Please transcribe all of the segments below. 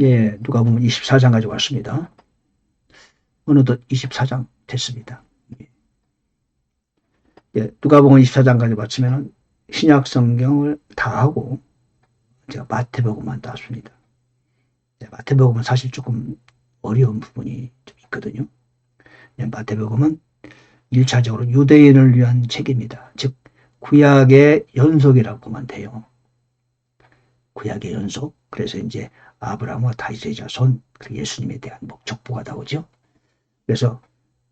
예, 누가 보면 24장 가져왔습니다. 어느덧 24장 됐습니다. 예, 누가 보면 24장 가져왔으면 신약 성경을 다 하고 제가 마태복음만 땄습니다. 예, 마태복음은 사실 조금 어려운 부분이 좀 있거든요. 예, 마태복음은 1차적으로 유대인을 위한 책입니다. 즉 구약의 연속이라고 보면 돼요. 구약의 연속. 그래서 이제 아브라함과 다윗의 자손, 예수님에 대한 족보가 나오죠. 그래서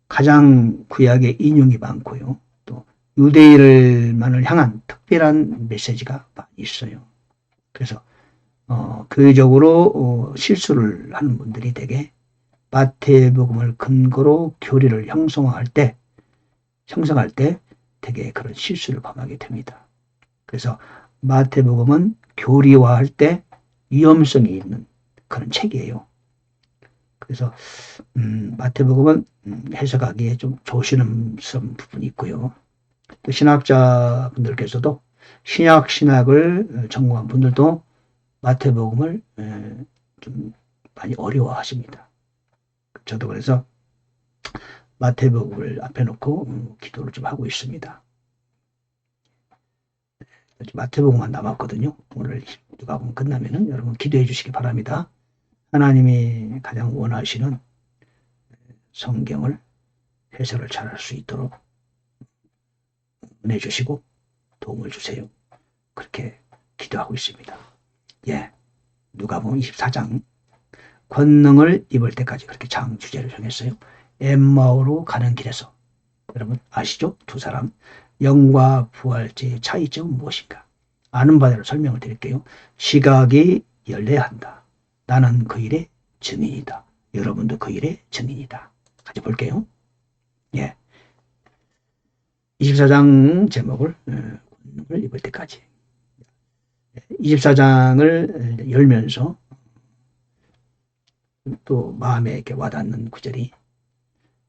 가장 구약의 인용이 많고요. 또 유대인만을 향한 특별한 메시지가 많이 있어요. 그래서 교회적으로 실수를 하는 분들이 되게 마태복음을 근거로 교리를 형성할 때 되게 그런 실수를 범하게 됩니다. 그래서 마태복음은 교리화할 때 위험성이 있는 그런 책이에요. 그래서 마태복음은 해석하기에 좀 조심스러운 부분이 있고요. 또 신학자분들께서도 신약을 전공한 분들도 마태복음을 좀 많이 어려워하십니다. 저도 그래서 마태복음을 앞에 놓고 기도를 좀 하고 있습니다. 마태복음만 남았거든요. 오늘 누가복음 끝나면은 여러분 기도해 주시기 바랍니다. 하나님이 가장 원하시는 성경을 해석을 잘할 수 있도록 은혜 주시고 도움을 주세요. 그렇게 기도하고 있습니다. 예, 누가복음 24장 권능을 입을 때까지 그렇게 장 주제를 정했어요. 엠마오로 가는 길에서 여러분 아시죠? 두 사람 영과 부활제의 차이점은 무엇인가? 아는 바대로 설명을 드릴게요. 시각이 열려야 한다. 나는 그 일의 증인이다. 여러분도 그 일의 증인이다. 같이 볼게요. 예. 24장 제목을 권능을 입을 때까지. 24장을 열면서 또 마음에 이렇게 와닿는 구절이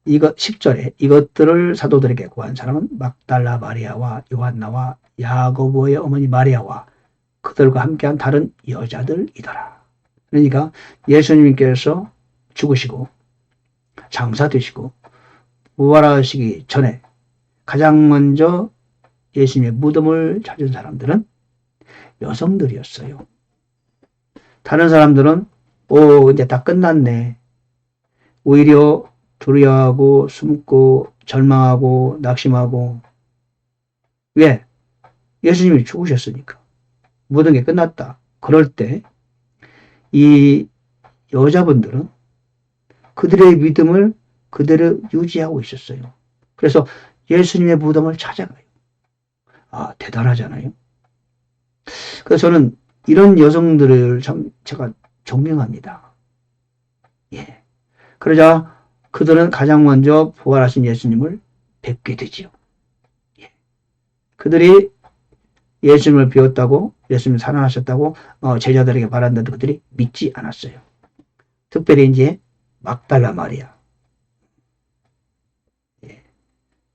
10절에 이것들을 사도들에게 구한 사람은 막달라 마리아와 요한나와 야고보의 어머니 마리아와 그들과 함께한 다른 여자들이더라. 그러니까 예수님께서 죽으시고 장사되시고 부활하시기 전에 가장 먼저 예수님의 무덤을 찾은 사람들은 여성들이었어요. 다른 사람들은 이제 다 끝났네. 오히려 두려워하고 숨고 절망하고 낙심하고 왜? 예수님이 죽으셨으니까. 모든 게 끝났다. 그럴 때 이 여자분들은 그들의 믿음을 그대로 유지하고 있었어요. 그래서 예수님의 무덤을 찾아가요. 아, 대단하잖아요. 그래서 저는 이런 여성들을 참 제가 존경합니다. 예. 그러자 그들은 가장 먼저 부활하신 예수님을 뵙게 되지요. 예. 그들이 예수님을 배웠다고, 예수님을 살아나셨다고 제자들에게 말한다도 그들이 믿지 않았어요. 특별히 이제 막달라 마리아. 예.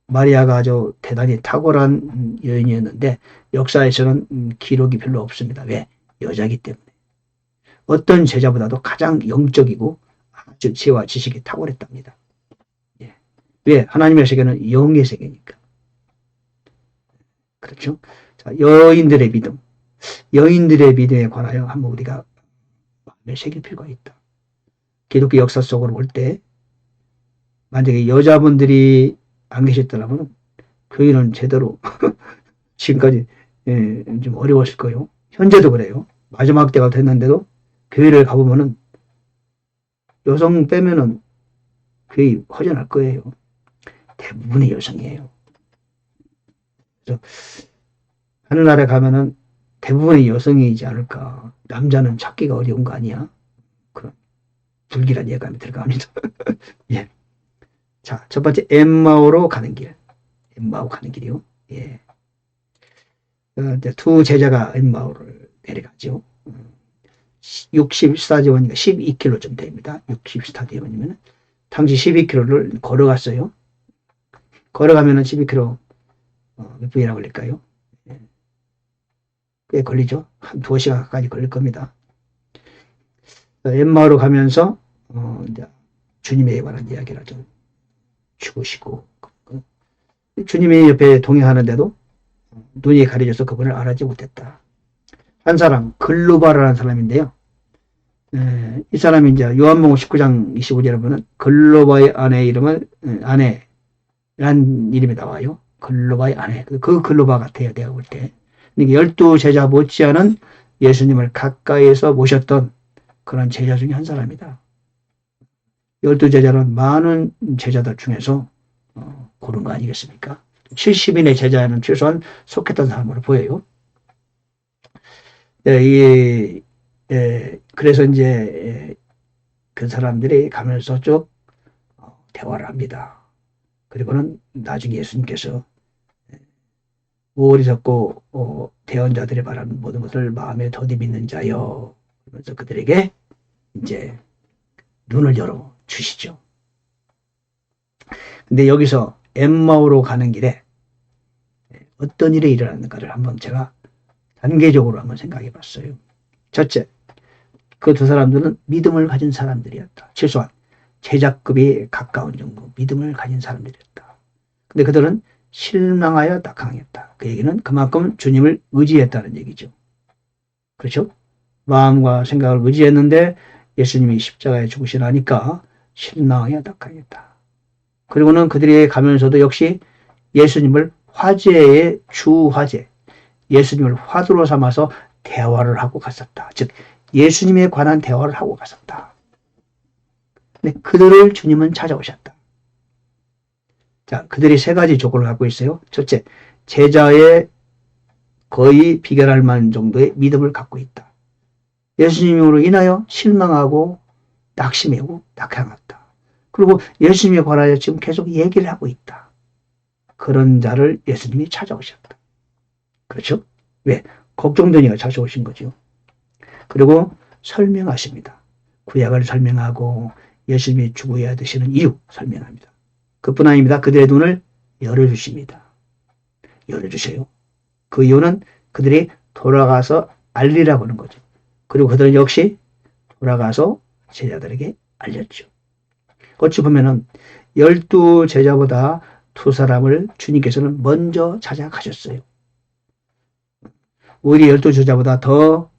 마리아가 아주 대단히 탁월한 여인이었는데 역사에서는 기록이 별로 없습니다. 왜? 여자이기 때문에. 어떤 제자보다도 가장 영적이고 아주 지혜와 지식이 탁월했답니다. 예. 왜? 하나님의 세계는 영의 세계니까. 그렇죠? 자, 여인들의 믿음. 여인들의 믿음에 관하여 한번 우리가 마음에 새길 필요가 있다. 기독교 역사 속으로 볼 때 만약에 여자분들이 안 계셨더라면 교회는 제대로 지금까지 좀 어려웠을 거예요. 현재도 그래요. 마지막 때가 됐는데도 교회를 가보면은 여성 빼면은 교회 허전할 거예요. 대부분의 여성이에요. 그래서 하늘나라에 가면은 대부분의 여성이지 않을까. 남자는 찾기가 어려운 거 아니야? 그런 불길한 예감이 들어갑니다. 예. 자, 첫 번째 엠마오로 가는 길. 엠마오 가는 길이요. 예. 두 제자가 엠마오를 내려가죠. 60스타디온이니까 12km 됩니다. 60스타디온이면 당시 12km를 걸어갔어요. 걸어가면은 12km 몇 분이나 걸릴까요? 꽤 걸리죠. 한 2시간 가까이 걸릴 겁니다. 엠마오로 가면서 이제 주님에 관한 이야기를 좀 죽으시고 주님이 옆에 동행하는데도 눈이 가려져서 그분을 알아지 못했다. 한 사람 글로바라는 사람인데요. 이 사람이 이제 요한복음 19장 25절에 보면 글로바의 아내의 이름은 아내란 이름이 나와요. 글로바의 아내. 그 글로바 같아요. 내가 볼 때. 그러니까 12제자 못지않은 예수님을 가까이에서 모셨던 그런 제자 중에 한 사람이다. 12제자는 많은 제자들 중에서 고른 거 아니겠습니까? 70인의 제자에는 최소한 속했던 사람으로 보여요. 그래서 이제 그 사람들이 가면서 쭉 대화를 합니다. 그리고는 나중에 예수님께서 어리석고 대언자들이 말하는 모든 것을 마음에 더디 믿는 자여 그러면서 그들에게 이제 눈을 열어 주시죠. 근데 여기서 엠마오로 가는 길에 어떤 일이 일어났는가를 한번 제가 단계적으로 한번 생각해 봤어요. 첫째, 그 두 사람들은 믿음을 가진 사람들이었다. 최소한 제자급이 가까운 정도 믿음을 가진 사람들이었다. 근데 그들은 실망하여 낙항했다. 그 얘기는 그만큼 주님을 의지했다는 얘기죠. 그렇죠? 마음과 생각을 의지했는데 예수님이 십자가에 죽으시라니까 실망하여 낙항했다. 그리고는 그들이 가면서도 역시 예수님을 화제의 주화제, 예수님을 화두로 삼아서 대화를 하고 갔었다. 즉 예수님에 관한 대화를 하고 갔었다. 근데 그들을 주님은 찾아오셨다. 자, 그들이 세 가지 조건을 갖고 있어요. 첫째, 제자의 거의 비결할 만한 정도의 믿음을 갖고 있다. 예수님으로 인하여 실망하고 낙심하고 낙향했다. 그리고 예수님에 관하여 지금 계속 얘기를 하고 있다. 그런 자를 예수님이 찾아오셨다. 그렇죠? 왜? 걱정되니까 찾아오신 거죠. 그리고 설명하십니다. 구약을 설명하고 예수님이 죽어야 되시는 이유 설명합니다. 그뿐 아닙니다. 그들의 눈을 열어주십니다. 열어주세요. 그 이유는 그들이 돌아가서 알리라고 하는 거죠. 그리고 그들은 역시 돌아가서 제자들에게 알렸죠. 어찌 보면은 12제자보다 두 사람을 주님께서는 먼저 찾아가셨어요. 오히려 12제자보다 더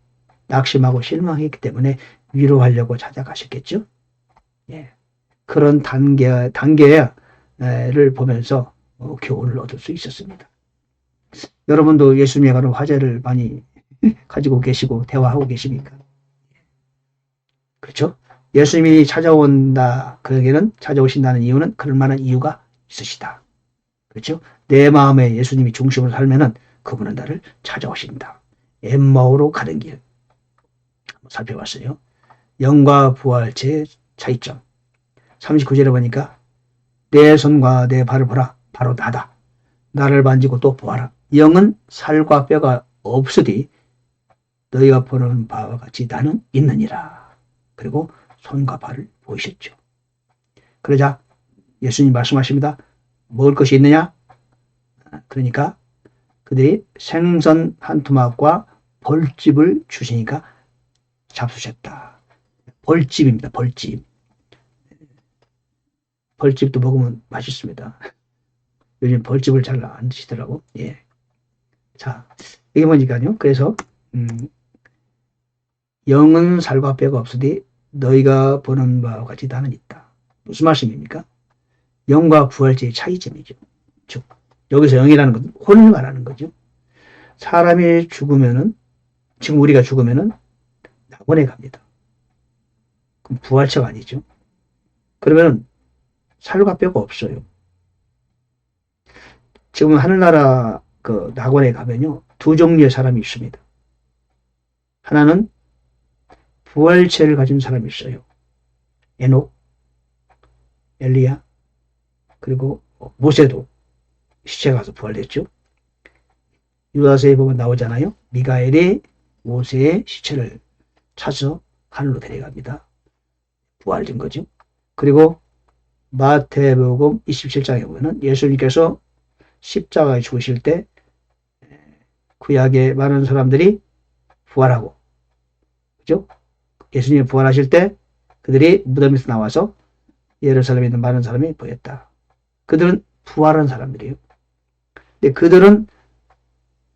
낙심하고 실망했기 때문에 위로하려고 찾아가셨겠죠. 예. 그런 단계를 보면서 교훈을 얻을 수 있었습니다. 여러분도 예수님에 관한 화제를 많이 가지고 계시고 대화하고 계십니까? 그렇죠? 예수님이 찾아온다. 그에게는 찾아오신다는 이유는 그럴 만한 이유가 있으시다. 그렇죠? 내 마음에 예수님이 중심으로 살면은 그분은 나를 찾아오신다. 엠마오로 가는 길. 한번 살펴봤어요. 영과 부활체의 차이점. 39절에 보니까 내 손과 내 발을 보라. 바로 나다. 나를 만지고 또 보아라. 영은 살과 뼈가 없으되 너희가 보는 바와 같이 나는 있느니라. 그리고 손과 발을 보이셨죠. 그러자 예수님 말씀하십니다. 먹을 것이 있느냐? 그러니까 그들이 생선 한 토막과 벌집을 주시니까 잡수셨다. 벌집입니다. 벌집. 벌집도 먹으면 맛있습니다. 요즘 벌집을 잘 안 드시더라고. 예. 자, 이게 뭐니까요. 그래서 영은 살과 뼈가 없으되 너희가 보는 바와 같이 나는 있다. 무슨 말씀입니까? 영과 부활체의 차이점이죠. 즉 여기서 영이라는 건 혼을 말하는 거죠. 사람이 죽으면은 지금 우리가 죽으면은 낙원에 갑니다. 그럼 부활체가 아니죠. 그러면 살과 뼈가 없어요. 지금 하늘나라 그 낙원에 가면요 두 종류의 사람이 있습니다. 하나는 부활체를 가진 사람이 있어요. 에녹, 엘리야, 그리고 모세도 시체가 가서 부활됐죠. 유다서에 보면 나오잖아요. 미가엘이 모세의 시체를 찾아서 하늘로 데려갑니다. 부활된 거죠. 그리고 마태복음 27장에 보면 예수님께서 십자가에 죽으실 때 구약의 많은 사람들이 부활하고, 그죠? 예수님이 부활하실 때 그들이 무덤에서 나와서 예루살렘에 있는 많은 사람이 보였다. 그들은 부활한 사람들이에요. 근데 그들은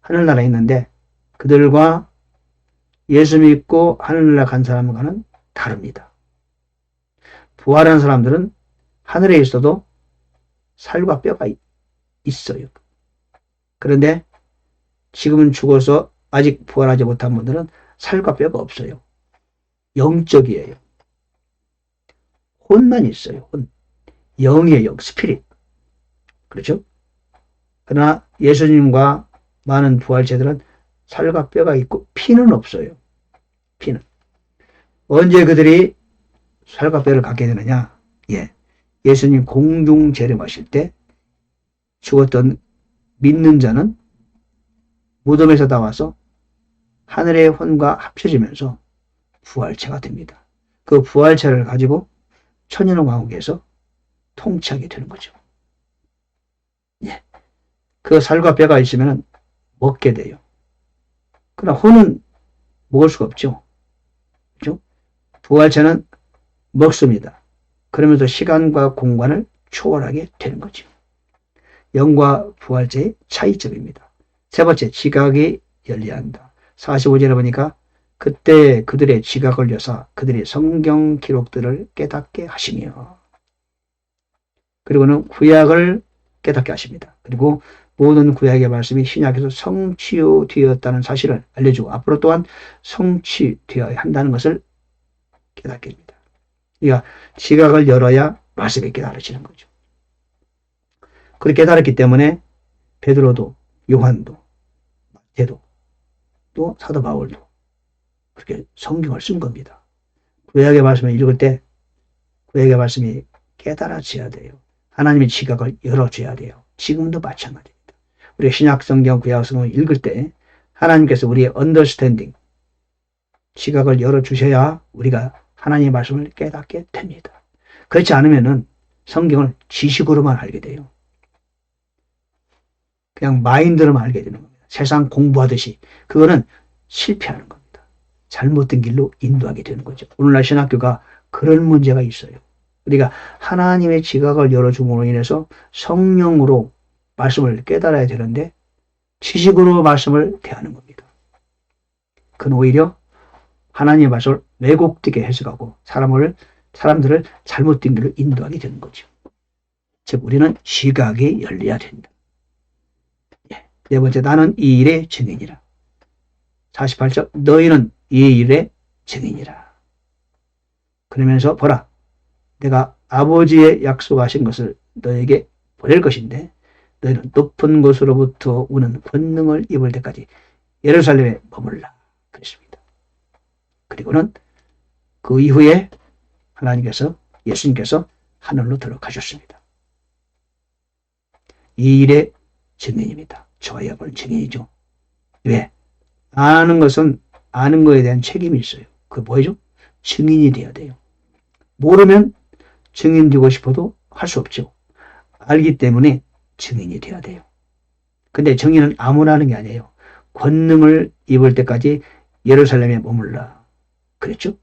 하늘나라에 있는데 그들과 예수 믿고 하늘나라 간 사람과는 다릅니다. 부활한 사람들은 하늘에 있어도 살과 뼈가 있어요. 그런데 지금은 죽어서 아직 부활하지 못한 분들은 살과 뼈가 없어요. 영적이에요. 혼만 있어요. 혼. 영이에요. 영, 스피릿. 그렇죠? 그러나 예수님과 많은 부활체들은 살과 뼈가 있고 피는 없어요. 피는. 언제 그들이 살과 뼈를 갖게 되느냐? 예수님 공중 재림하실 때 죽었던 믿는 자는 무덤에서 나와서 하늘의 혼과 합쳐지면서 부활체가 됩니다. 그 부활체를 가지고 천연왕국에서 통치하게 되는 거죠. 그 살과 뼈가 있으면 먹게 돼요. 그러나 혼은 먹을 수가 없죠. 그렇죠? 부활체는 먹습니다. 그러면서 시간과 공간을 초월하게 되는 거죠. 영과 부활체의 차이점입니다. 세 번째, 지각이 열리한다. 45절에 보니까 그때 그들의 지각을 여사 그들의 성경 기록들을 깨닫게 하시며, 그리고는 구약을 깨닫게 하십니다. 그리고 모든 구약의 말씀이 신약에서 성취되었다는 사실을 알려주고 앞으로 또한 성취되어야 한다는 것을 깨닫게 합니다. 그러니까 지각을 열어야 말씀이 깨달아지는 거죠. 그렇게 깨달았기 때문에 베드로도 요한도 마태도 또 사도 바울도 그렇게 성경을 쓴 겁니다. 구약의 말씀을 읽을 때 구약의 말씀이 깨달아져야 돼요. 하나님의 지각을 열어줘야 돼요. 지금도 마찬가지입니다. 우리가 신약 성경, 구약 성경을 읽을 때 하나님께서 우리의 언더스탠딩, 지각을 열어주셔야 우리가 하나님의 말씀을 깨닫게 됩니다. 그렇지 않으면은 성경을 지식으로만 알게 돼요. 그냥 마인드로만 알게 되는 겁니다. 세상 공부하듯이. 그거는 실패하는 겁니다. 잘못된 길로 인도하게 되는 거죠. 오늘날 신학교가 그런 문제가 있어요. 우리가 하나님의 지각을 열어줌으로 인해서 성령으로 말씀을 깨달아야 되는데 지식으로 말씀을 대하는 겁니다. 그건 오히려 하나님의 말씀을 왜곡되게 해석하고 사람들을 잘못된 길로 인도하게 되는 거죠. 즉 우리는 지각이 열려야 된다. 네 번째, 나는 이 일의 증인이라. 48절, 너희는 이 일의 증인이라. 그러면서 보라, 내가 아버지의 약속하신 것을 너에게 보낼 것인데 너희는 높은 곳으로부터 오는 권능을 입을 때까지 예루살렘에 머물라. 그랬습니다. 그리고는 그 이후에 예수님께서 하늘로 들어가셨습니다. 이 일의 증인입니다. 저와 여러분 증인이죠. 왜? 아는 것은 아는 것에 대한 책임이 있어요. 그 뭐죠? 증인이 되어야 돼요. 모르면 증인 되고 싶어도 할 수 없죠. 알기 때문에 증인이 되어야 돼요. 근데 증인은 아무나 하는 게 아니에요. 권능을 입을 때까지 예루살렘에 머물라. 그랬죠?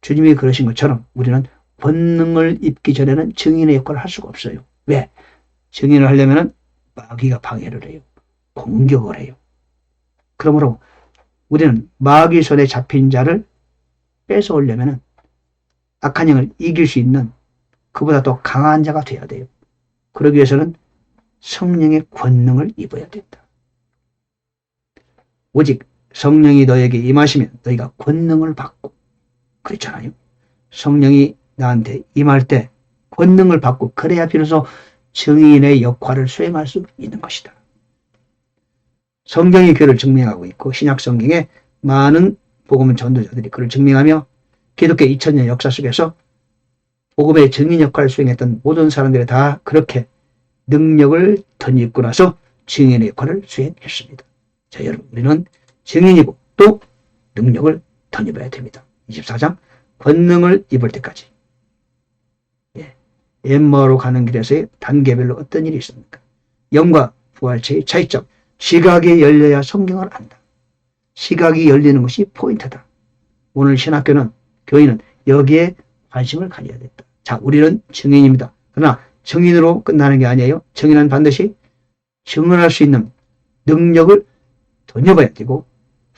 주님이 그러신 것처럼 우리는 권능을 입기 전에는 증인의 역할을 할 수가 없어요. 왜? 증인을 하려면 마귀가 방해를 해요. 공격을 해요. 그러므로 우리는 마귀 손에 잡힌 자를 뺏어오려면 악한 영을 이길 수 있는 그보다 더 강한 자가 되어야 돼요. 그러기 위해서는 성령의 권능을 입어야 된다. 오직 성령이 너에게 임하시면 너희가 권능을 받고, 그렇잖아요. 성령이 나한테 임할 때 권능을 받고 그래야 비로소 증인의 역할을 수행할 수 있는 것이다. 성경이 그를 증명하고 있고 신약 성경에 많은 복음 전도자들이 그를 증명하며 기독교 2000년 역사 속에서 복음의 증인 역할을 수행했던 모든 사람들이 다 그렇게 능력을 덧입고 나서 증인의 역할을 수행했습니다. 자, 여러분, 우리는 증인이고 또 능력을 덧입어야 됩니다. 24장, 권능을 입을 때까지. 엠마오로 가는 길에서의 단계별로 어떤 일이 있습니까? 영과 부활체의 차이점. 시각이 열려야 성경을 안다. 시각이 열리는 것이 포인트다. 오늘 신학교는, 교회는 여기에 관심을 가져야 된다. 자, 우리는 증인입니다. 그러나 증인으로 끝나는 게 아니에요. 증인은 반드시 증언할 수 있는 능력을 덧입어야 되고,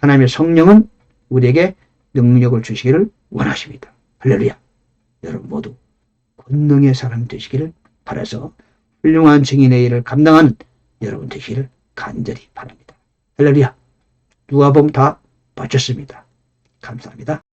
하나님의 성령은 우리에게 능력을 주시기를 원하십니다. 할렐루야. 여러분 모두 권능의 사람 되시기를 바라서 훌륭한 증인의 일을 감당하는 여러분 되시기를 간절히 바랍니다. 할렐루야. 누가 보면 다 바쳤습니다. 감사합니다.